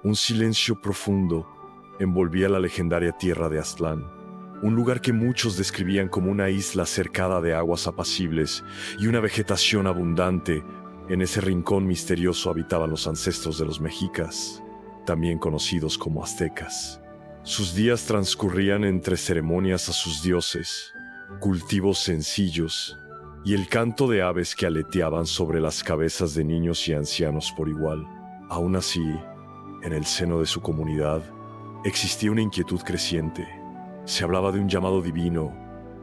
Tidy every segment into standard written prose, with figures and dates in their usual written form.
Un silencio profundo envolvía la legendaria tierra de Aztlán, un lugar que muchos describían como una isla cercada de aguas apacibles y una vegetación abundante. En ese rincón misterioso habitaban los ancestros de los mexicas, también conocidos como aztecas. Sus días transcurrían entre ceremonias a sus dioses, cultivos sencillos y el canto de aves que aleteaban sobre las cabezas de niños y ancianos por igual. Aún así, en el seno de su comunidad, existía una inquietud creciente. Se hablaba de un llamado divino,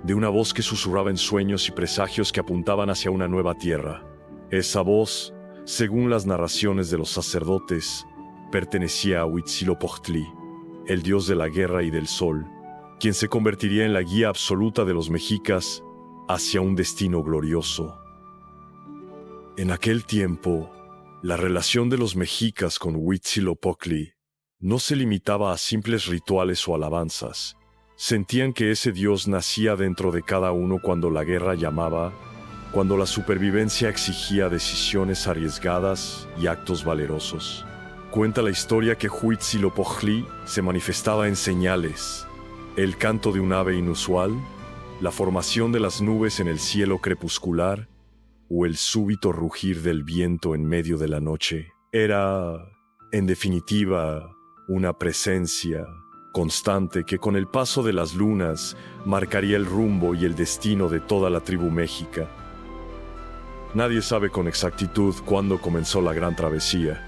de una voz que susurraba en sueños y presagios que apuntaban hacia una nueva tierra. Esa voz, según las narraciones de los sacerdotes, pertenecía a Huitzilopochtli, el dios de la guerra y del sol, quien se convertiría en la guía absoluta de los mexicas hacia un destino glorioso. En aquel tiempo, la relación de los mexicas con Huitzilopochtli no se limitaba a simples rituales o alabanzas. Sentían que ese dios nacía dentro de cada uno cuando la guerra llamaba, cuando la supervivencia exigía decisiones arriesgadas y actos valerosos. Cuenta la historia que Huitzilopochtli se manifestaba en señales: el canto de un ave inusual, la formación de las nubes en el cielo crepuscular o el súbito rugir del viento en medio de la noche. Era, en definitiva, una presencia constante que con el paso de las lunas marcaría el rumbo y el destino de toda la tribu mexica. Nadie sabe con exactitud cuándo comenzó la gran travesía.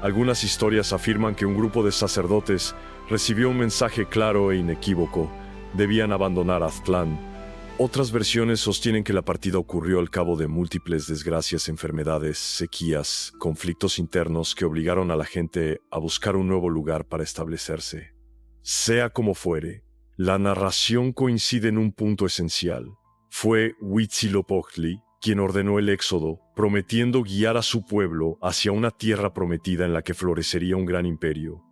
Algunas historias afirman que un grupo de sacerdotes recibió un mensaje claro e inequívoco: debían abandonar Aztlán. Otras versiones sostienen que la partida ocurrió al cabo de múltiples desgracias, enfermedades, sequías, conflictos internos que obligaron a la gente a buscar un nuevo lugar para establecerse. Sea como fuere, la narración coincide en un punto esencial. Fue Huitzilopochtli quien ordenó el éxodo, prometiendo guiar a su pueblo hacia una tierra prometida en la que florecería un gran imperio.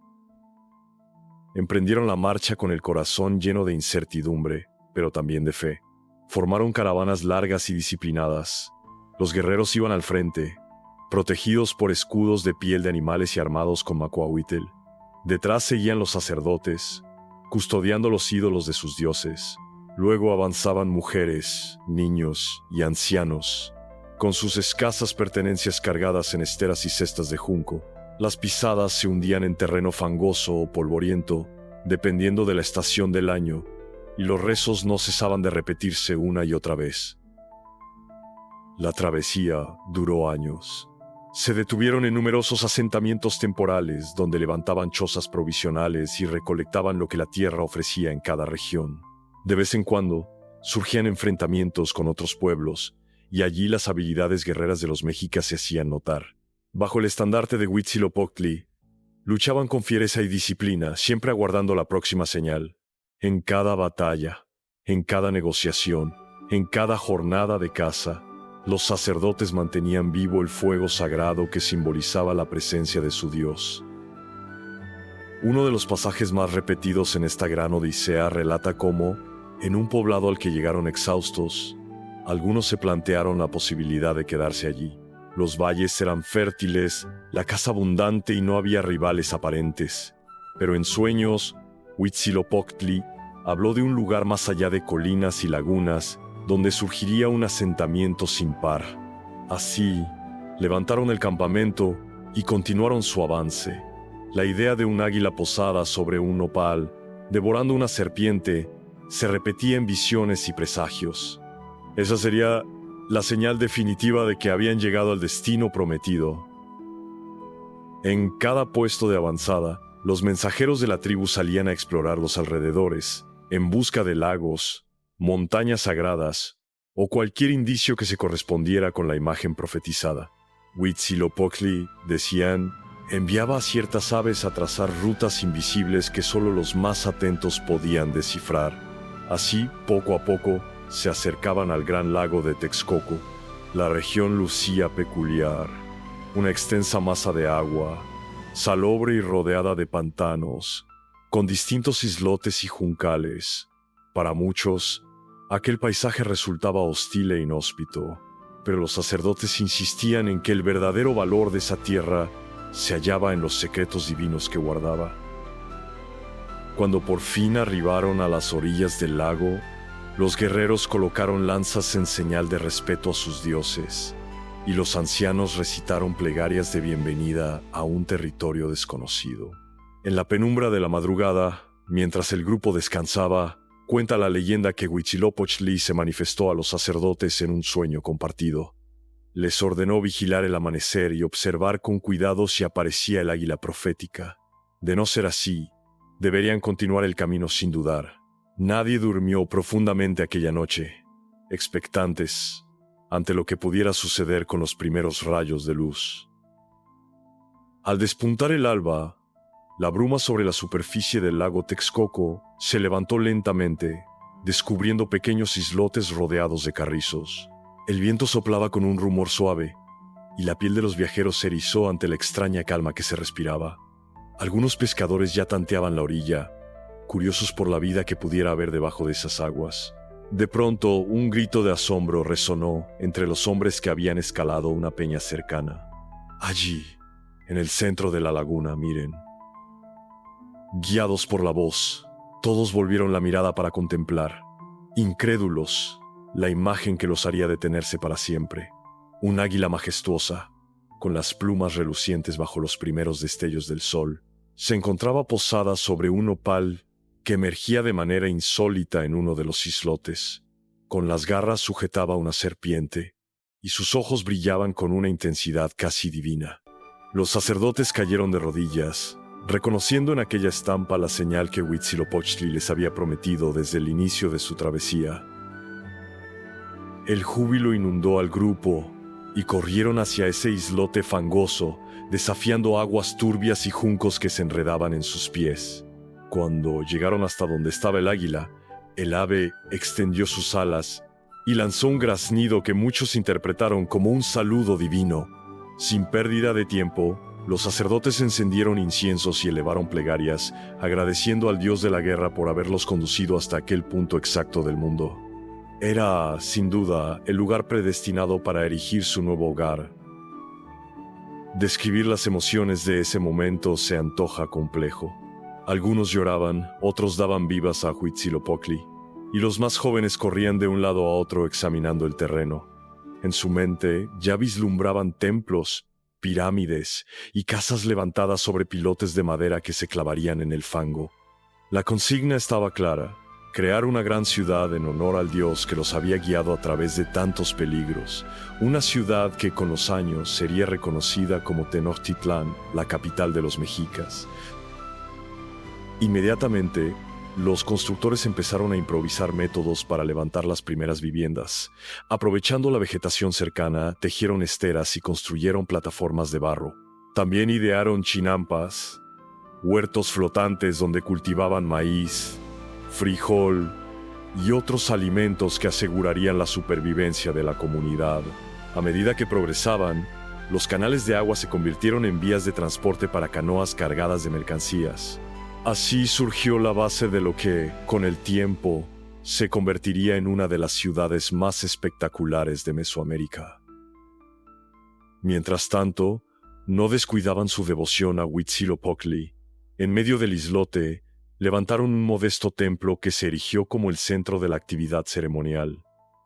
Emprendieron la marcha con el corazón lleno de incertidumbre, pero también de fe. Formaron caravanas largas y disciplinadas. Los guerreros iban al frente, protegidos por escudos de piel de animales y armados con macuahuitl. Detrás seguían los sacerdotes, custodiando los ídolos de sus dioses. Luego avanzaban mujeres, niños y ancianos, con sus escasas pertenencias cargadas en esteras y cestas de junco. Las pisadas se hundían en terreno fangoso o polvoriento, dependiendo de la estación del año, y los rezos no cesaban de repetirse una y otra vez. La travesía duró años. Se detuvieron en numerosos asentamientos temporales donde levantaban chozas provisionales y recolectaban lo que la tierra ofrecía en cada región. De vez en cuando, surgían enfrentamientos con otros pueblos, y allí las habilidades guerreras de los mexicas se hacían notar. Bajo el estandarte de Huitzilopochtli, luchaban con fiereza y disciplina, siempre aguardando la próxima señal. En cada batalla, en cada negociación, en cada jornada de caza, los sacerdotes mantenían vivo el fuego sagrado que simbolizaba la presencia de su Dios. Uno de los pasajes más repetidos en esta gran odisea relata cómo, en un poblado al que llegaron exhaustos, algunos se plantearon la posibilidad de quedarse allí. Los valles eran fértiles, la caza abundante y no había rivales aparentes. Pero en sueños, Huitzilopochtli habló de un lugar más allá de colinas y lagunas, donde surgiría un asentamiento sin par. Así, levantaron el campamento y continuaron su avance. La idea de un águila posada sobre un nopal, devorando una serpiente, se repetía en visiones y presagios. Esa sería la señal definitiva de que habían llegado al destino prometido. En cada puesto de avanzada, los mensajeros de la tribu salían a explorar los alrededores, en busca de lagos, montañas sagradas o cualquier indicio que se correspondiera con la imagen profetizada. Huitzilopochtli, decían, enviaba a ciertas aves a trazar rutas invisibles que solo los más atentos podían descifrar. Así, poco a poco, se acercaban al gran lago de Texcoco. La región lucía peculiar, una extensa masa de agua, salobre y rodeada de pantanos, con distintos islotes y juncales. Para muchos, aquel paisaje resultaba hostil e inhóspito, pero los sacerdotes insistían en que el verdadero valor de esa tierra se hallaba en los secretos divinos que guardaba. Cuando por fin arribaron a las orillas del lago, los guerreros colocaron lanzas en señal de respeto a sus dioses, y los ancianos recitaron plegarias de bienvenida a un territorio desconocido. En la penumbra de la madrugada, mientras el grupo descansaba, cuenta la leyenda que Huitzilopochtli se manifestó a los sacerdotes en un sueño compartido. Les ordenó vigilar el amanecer y observar con cuidado si aparecía el águila profética. De no ser así, deberían continuar el camino sin dudar. Nadie durmió profundamente aquella noche, expectantes ante lo que pudiera suceder con los primeros rayos de luz. Al despuntar el alba, la bruma sobre la superficie del lago Texcoco se levantó lentamente, descubriendo pequeños islotes rodeados de carrizos. El viento soplaba con un rumor suave, y la piel de los viajeros se erizó ante la extraña calma que se respiraba. Algunos pescadores ya tanteaban la orilla, curiosos por la vida que pudiera haber debajo de esas aguas. De pronto, un grito de asombro resonó entre los hombres que habían escalado una peña cercana. Allí, en el centro de la laguna, miren. Guiados por la voz, todos volvieron la mirada para contemplar, incrédulos, la imagen que los haría detenerse para siempre. Un águila majestuosa, con las plumas relucientes bajo los primeros destellos del sol, se encontraba posada sobre un opal que emergía de manera insólita en uno de los islotes. Con las garras sujetaba una serpiente, y sus ojos brillaban con una intensidad casi divina. Los sacerdotes cayeron de rodillas, reconociendo en aquella estampa la señal que Huitzilopochtli les había prometido desde el inicio de su travesía. El júbilo inundó al grupo, y corrieron hacia ese islote fangoso, desafiando aguas turbias y juncos que se enredaban en sus pies. Cuando llegaron hasta donde estaba el águila, el ave extendió sus alas y lanzó un graznido que muchos interpretaron como un saludo divino. Sin pérdida de tiempo, los sacerdotes encendieron inciensos y elevaron plegarias, agradeciendo al dios de la guerra por haberlos conducido hasta aquel punto exacto del mundo. Era, sin duda, el lugar predestinado para erigir su nuevo hogar. Describir las emociones de ese momento se antoja complejo. Algunos lloraban, otros daban vivas a Huitzilopochtli, y los más jóvenes corrían de un lado a otro examinando el terreno. En su mente ya vislumbraban templos, pirámides y casas levantadas sobre pilotes de madera que se clavarían en el fango. La consigna estaba clara: crear una gran ciudad en honor al dios que los había guiado a través de tantos peligros, una ciudad que con los años sería reconocida como Tenochtitlán, la capital de los mexicas. Inmediatamente, los constructores empezaron a improvisar métodos para levantar las primeras viviendas. Aprovechando la vegetación cercana, tejieron esteras y construyeron plataformas de barro. También idearon chinampas, huertos flotantes donde cultivaban maíz, frijol y otros alimentos que asegurarían la supervivencia de la comunidad. A medida que progresaban, los canales de agua se convirtieron en vías de transporte para canoas cargadas de mercancías. Así surgió la base de lo que, con el tiempo, se convertiría en una de las ciudades más espectaculares de Mesoamérica. Mientras tanto, no descuidaban su devoción a Huitzilopochtli. En medio del islote, levantaron un modesto templo que se erigió como el centro de la actividad ceremonial.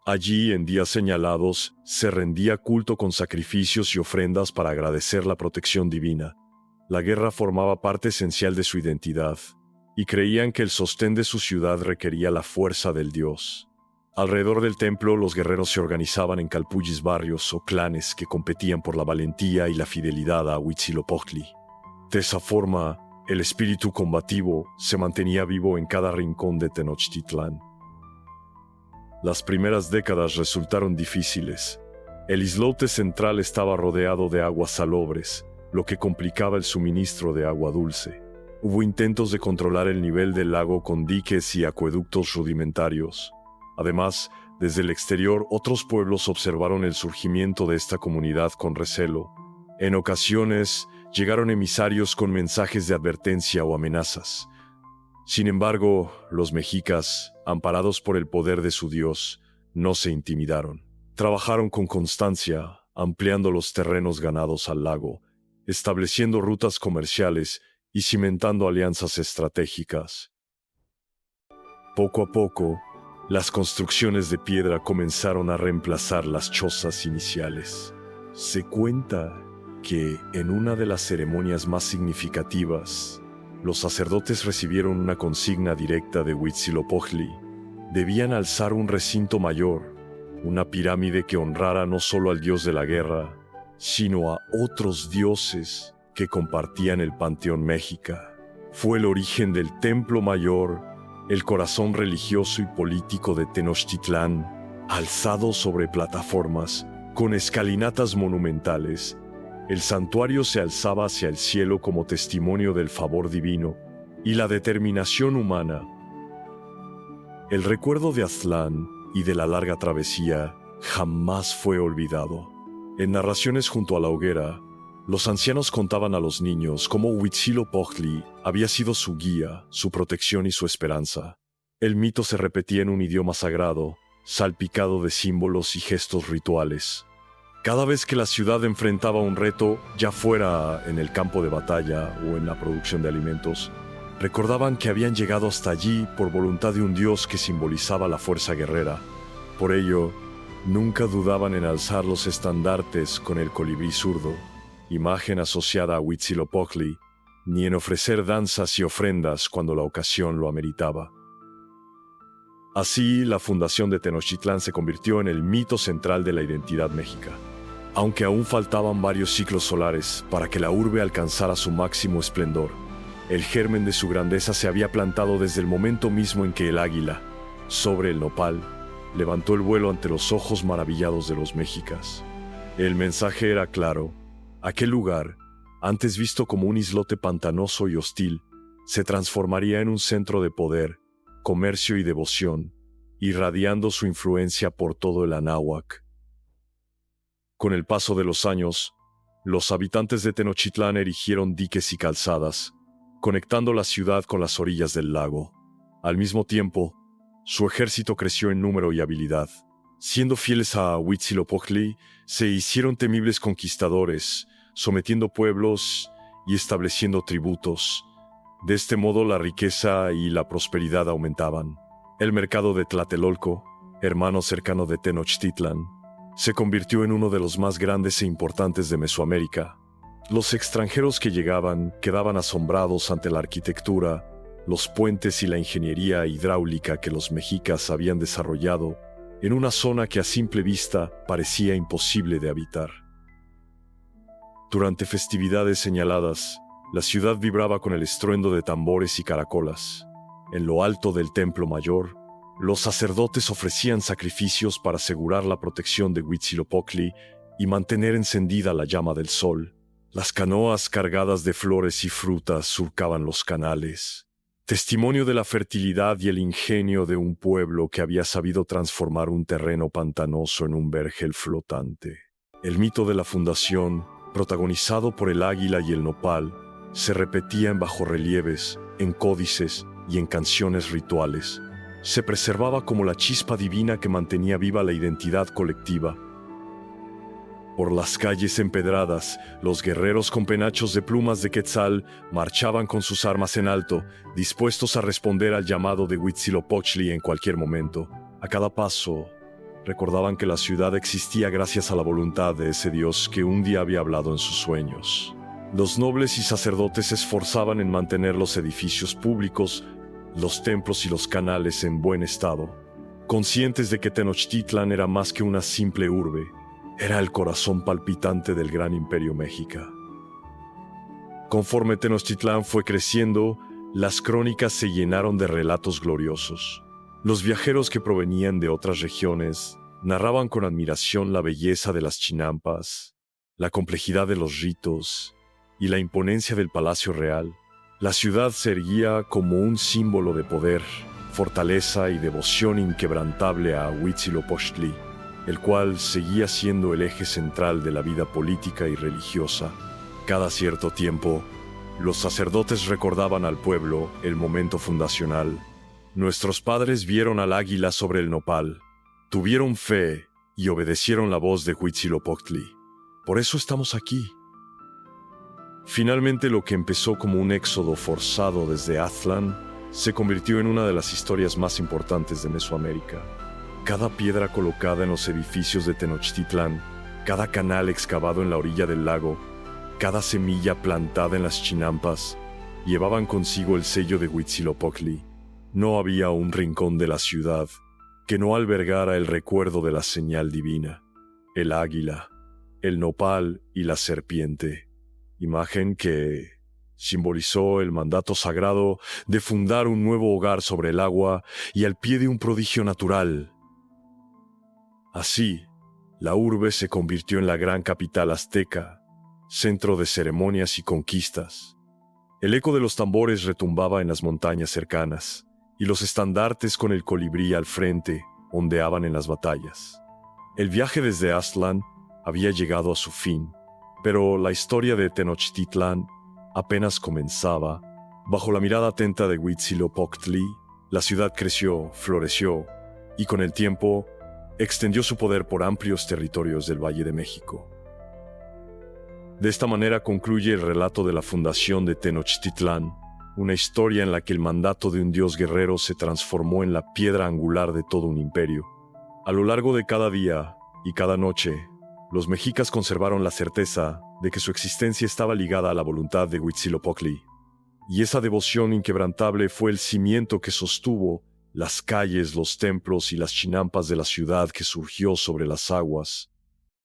Allí, en días señalados, se rendía culto con sacrificios y ofrendas para agradecer la protección divina. La guerra formaba parte esencial de su identidad, y creían que el sostén de su ciudad requería la fuerza del dios. Alrededor del templo, los guerreros se organizaban en calpullis barrios o clanes que competían por la valentía y la fidelidad a Huitzilopochtli. De esa forma, el espíritu combativo se mantenía vivo en cada rincón de Tenochtitlán. Las primeras décadas resultaron difíciles. El islote central estaba rodeado de aguas salobres, lo que complicaba el suministro de agua dulce. Hubo intentos de controlar el nivel del lago con diques y acueductos rudimentarios. Además, desde el exterior, otros pueblos observaron el surgimiento de esta comunidad con recelo. En ocasiones, llegaron emisarios con mensajes de advertencia o amenazas. Sin embargo, los mexicas, amparados por el poder de su dios, no se intimidaron. Trabajaron con constancia, ampliando los terrenos ganados al lago, estableciendo rutas comerciales y cimentando alianzas estratégicas. Poco a poco, las construcciones de piedra comenzaron a reemplazar las chozas iniciales. Se cuenta que en una de las ceremonias más significativas, los sacerdotes recibieron una consigna directa de Huitzilopochtli. Debían alzar un recinto mayor, una pirámide que honrara no solo al dios de la guerra, sino a otros dioses que compartían el panteón mexica. Fue el origen del Templo Mayor, el corazón religioso y político de Tenochtitlán, alzado sobre plataformas con escalinatas monumentales. El santuario se alzaba hacia el cielo como testimonio del favor divino y la determinación humana. El recuerdo de Aztlán y de la larga travesía jamás fue olvidado. En narraciones junto a la hoguera, los ancianos contaban a los niños cómo Huitzilopochtli había sido su guía, su protección y su esperanza. El mito se repetía en un idioma sagrado, salpicado de símbolos y gestos rituales. Cada vez que la ciudad enfrentaba un reto, ya fuera en el campo de batalla o en la producción de alimentos, recordaban que habían llegado hasta allí por voluntad de un dios que simbolizaba la fuerza guerrera. Por ello, nunca dudaban en alzar los estandartes con el colibrí zurdo, imagen asociada a Huitzilopochtli, ni en ofrecer danzas y ofrendas cuando la ocasión lo ameritaba. Así, la fundación de Tenochtitlán se convirtió en el mito central de la identidad mexica. Aunque aún faltaban varios ciclos solares para que la urbe alcanzara su máximo esplendor, el germen de su grandeza se había plantado desde el momento mismo en que el águila, sobre el nopal, levantó el vuelo ante los ojos maravillados de los mexicas. El mensaje era claro: aquel lugar, antes visto como un islote pantanoso y hostil, se transformaría en un centro de poder, comercio y devoción, irradiando su influencia por todo el Anáhuac. Con el paso de los años, los habitantes de Tenochtitlán erigieron diques y calzadas, conectando la ciudad con las orillas del lago. Al mismo tiempo, su ejército creció en número y habilidad. Siendo fieles a Huitzilopochtli, se hicieron temibles conquistadores, sometiendo pueblos y estableciendo tributos. De este modo, la riqueza y la prosperidad aumentaban. El mercado de Tlatelolco, hermano cercano de Tenochtitlán, se convirtió en uno de los más grandes e importantes de Mesoamérica. Los extranjeros que llegaban quedaban asombrados ante la arquitectura, los puentes y la ingeniería hidráulica que los mexicas habían desarrollado en una zona que a simple vista parecía imposible de habitar. Durante festividades señaladas, la ciudad vibraba con el estruendo de tambores y caracolas. En lo alto del Templo Mayor, los sacerdotes ofrecían sacrificios para asegurar la protección de Huitzilopochtli y mantener encendida la llama del sol. Las canoas cargadas de flores y frutas surcaban los canales, testimonio de la fertilidad y el ingenio de un pueblo que había sabido transformar un terreno pantanoso en un vergel flotante. El mito de la fundación, protagonizado por el águila y el nopal, se repetía en bajorrelieves, en códices y en canciones rituales. Se preservaba como la chispa divina que mantenía viva la identidad colectiva. Por las calles empedradas, los guerreros con penachos de plumas de quetzal marchaban con sus armas en alto, dispuestos a responder al llamado de Huitzilopochtli en cualquier momento. A cada paso, recordaban que la ciudad existía gracias a la voluntad de ese dios que un día había hablado en sus sueños. Los nobles y sacerdotes se esforzaban en mantener los edificios públicos, los templos y los canales en buen estado, conscientes de que Tenochtitlán era más que una simple urbe, era el corazón palpitante del gran imperio mexica. Conforme Tenochtitlán fue creciendo, las crónicas se llenaron de relatos gloriosos. Los viajeros que provenían de otras regiones narraban con admiración la belleza de las chinampas, la complejidad de los ritos y la imponencia del palacio real. La ciudad se erguía como un símbolo de poder, fortaleza y devoción inquebrantable a Huitzilopochtli, el cual seguía siendo el eje central de la vida política y religiosa. Cada cierto tiempo, los sacerdotes recordaban al pueblo el momento fundacional. Nuestros padres vieron al águila sobre el nopal, tuvieron fe y obedecieron la voz de Huitzilopochtli. Por eso estamos aquí. Finalmente, lo que empezó como un éxodo forzado desde Aztlán se convirtió en una de las historias más importantes de Mesoamérica. Cada piedra colocada en los edificios de Tenochtitlán, cada canal excavado en la orilla del lago, cada semilla plantada en las chinampas, llevaban consigo el sello de Huitzilopochtli. No había un rincón de la ciudad que no albergara el recuerdo de la señal divina, el águila, el nopal y la serpiente, imagen que simbolizó el mandato sagrado de fundar un nuevo hogar sobre el agua y al pie de un prodigio natural. Así, la urbe se convirtió en la gran capital azteca, centro de ceremonias y conquistas. El eco de los tambores retumbaba en las montañas cercanas, y los estandartes con el colibrí al frente ondeaban en las batallas. El viaje desde Aztlán había llegado a su fin, pero la historia de Tenochtitlán apenas comenzaba. Bajo la mirada atenta de Huitzilopochtli, la ciudad creció, floreció, y con el tiempo extendió su poder por amplios territorios del Valle de México. De esta manera concluye el relato de la fundación de Tenochtitlán, una historia en la que el mandato de un dios guerrero se transformó en la piedra angular de todo un imperio. A lo largo de cada día y cada noche, los mexicas conservaron la certeza de que su existencia estaba ligada a la voluntad de Huitzilopochtli, y esa devoción inquebrantable fue el cimiento que sostuvo las calles, los templos y las chinampas de la ciudad que surgió sobre las aguas